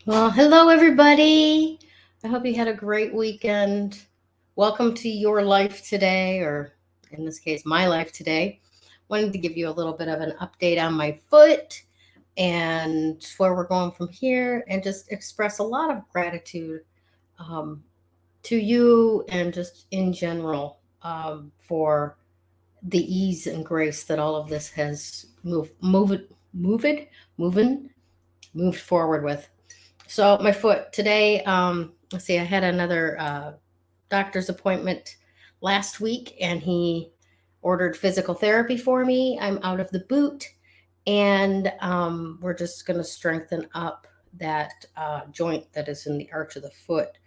Well, hello, everybody. I hope you had a great weekend. Welcome to your life today, or in this case, my life today. Wanted to give you a little bit of an update on my foot and where we're going from here, and just express a lot of gratitude um, to you and just in general for the ease and grace that all of this has moving, moved forward with. So my foot today, let's see, I had another doctor's appointment last week, and he ordered physical therapy for me. I'm out of the boot, and we're just going to strengthen up that joint that is in the arch of the foot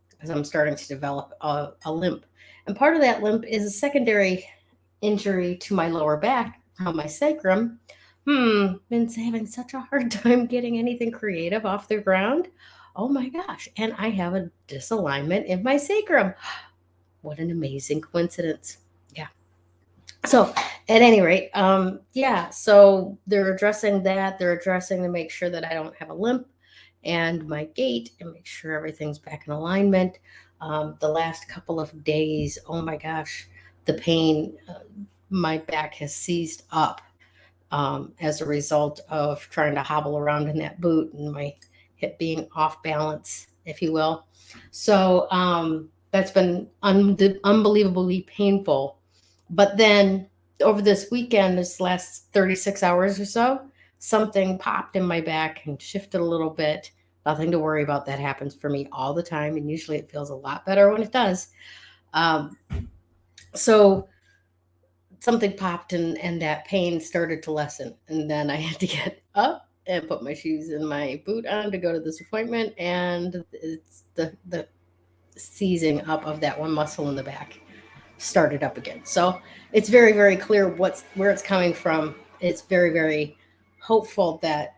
because I'm starting to develop a limp. And part of that limp is a secondary injury to my lower back, on my sacrum. Been having such a hard time getting anything creative off the ground. Oh my gosh. And I have a disalignment in my sacrum. What an amazing coincidence. Yeah. So, at any rate, yeah, so they're addressing that. They're addressing to make sure that I don't have a limp and my gait and make sure everything's back in alignment. The last couple of days, oh my gosh, the pain, my back has seized up as a result of trying to hobble around in that boot and my hip being off balance, if you will. So that's been unbelievably painful. But then over this weekend, this last 36 hours or so, something popped in my back and shifted a little bit. Nothing to worry about. That happens for me all the time. And usually it feels a lot better when it does. Um, so something popped and that pain started to lessen. And then I had to get up and put my shoes and my boot on to go to this appointment. And it's the seizing up of that one muscle in the back started up again. So it's very, very clear where it's coming from. It's very, very hopeful that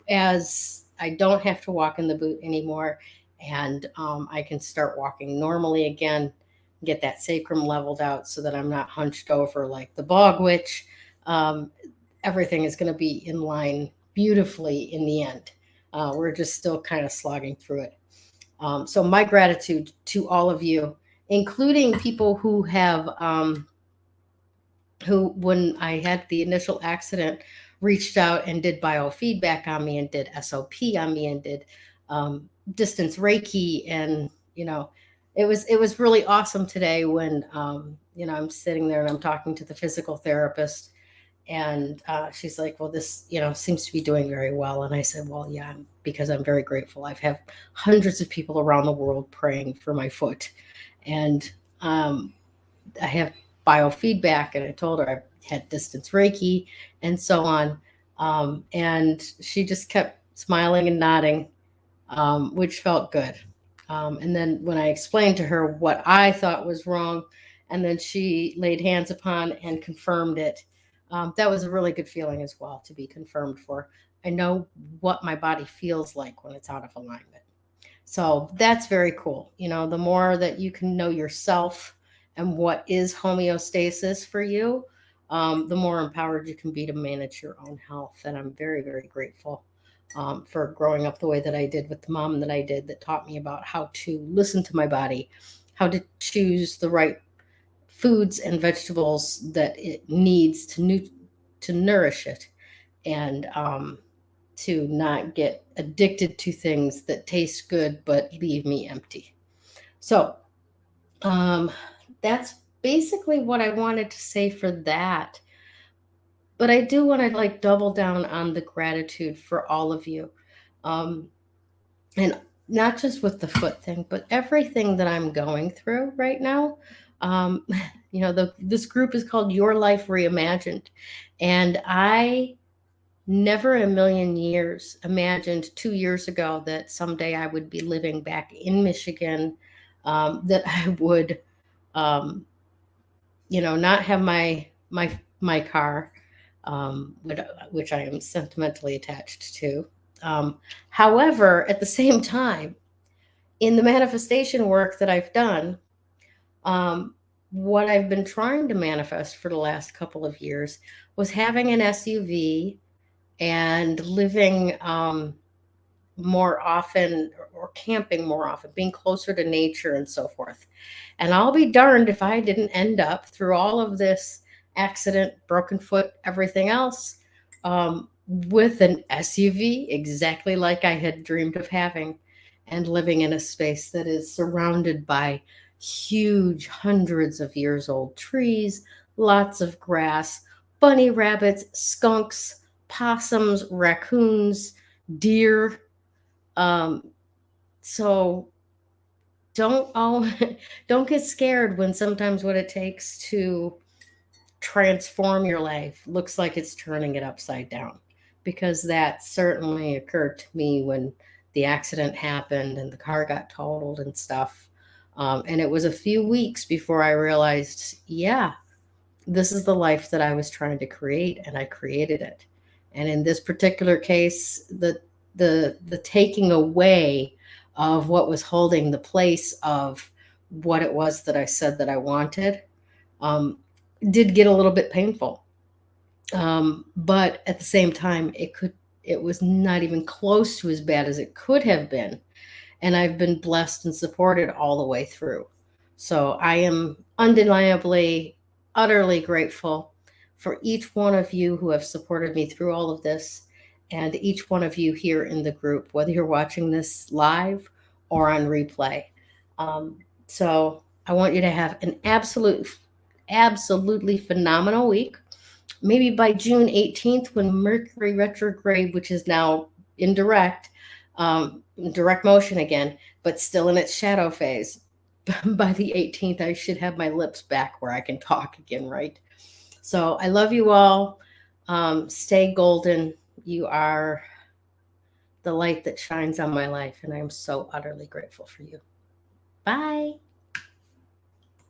as I don't have to walk in the boot anymore and I can start walking normally again, get that sacrum leveled out so that I'm not hunched over like the bog witch. Um, Everything is going to be in line beautifully in the end. We're just still kind of slogging through it. So my gratitude to all of you, including people who, when I had the initial accident, reached out and did biofeedback on me and did SOP on me and did distance Reiki. And, it was really awesome today when, I'm sitting there and I'm talking to the physical therapist, and she's like, well, this, seems to be doing very well. And I said, well, yeah, because I'm very grateful. I've had hundreds of people around the world praying for my foot. And um, I have biofeedback, and I told her I had distance Reiki and so on. And she just kept smiling and nodding, which felt good. And then when I explained to her what I thought was wrong, and then she laid hands upon and confirmed it, that was a really good feeling as well to be confirmed for. I know what my body feels like when it's out of alignment. So that's very cool. The more that you can know yourself and what is homeostasis for you, the more empowered you can be to manage your own health. And I'm very, very grateful for growing up the way that I did with the mom that I did, that taught me about how to listen to my body, how to choose the right foods and vegetables that it needs to nourish it, and to not get addicted to things that taste good but leave me empty. So um, that's basically what I wanted to say for that. But I do want to like double down on the gratitude for all of you. Um, and not just with the foot thing, but everything that I'm going through right now. Um, this group is called Your Life Reimagined. And I never in a million years imagined 2 years ago that someday I would be living back in Michigan, that I would, um, not have my car, which I am sentimentally attached to. Um, However, at the same time, in the manifestation work that I've done, um, what I've been trying to manifest for the last couple of years was having an SUV and living more often, or camping more often, being closer to nature and so forth. And I'll be darned if I didn't end up through all of this accident, broken foot, everything else, with an SUV exactly like I had dreamed of having, and living in a space that is surrounded by huge, hundreds of years old trees, lots of grass, bunny rabbits, skunks, possums, raccoons, deer. Um, so don't all don't get scared when sometimes what it takes to transform your life looks like it's turning it upside down, because that certainly occurred to me when the accident happened and the car got totaled and stuff. And it was a few weeks before I realized, yeah, this is the life that I was trying to create, and I created it. And in this particular case, the taking away of what was holding the place of what it was that I said that I wanted, um, did get a little bit painful. But at the same time, it was not even close to as bad as it could have been, and I've been blessed and supported all the way through. So I am undeniably, utterly grateful for each one of you who have supported me through all of this, and each one of you here in the group, whether you're watching this live or on replay. So I want you to have an absolutely phenomenal week. Maybe by June 18th, when Mercury retrograde, which is now in direct motion again, but still in its shadow phase. By the 18th, I should have my lips back where I can talk again, right? So I love you all. Stay golden. You are the light that shines on my life, and I am so utterly grateful for you. Bye.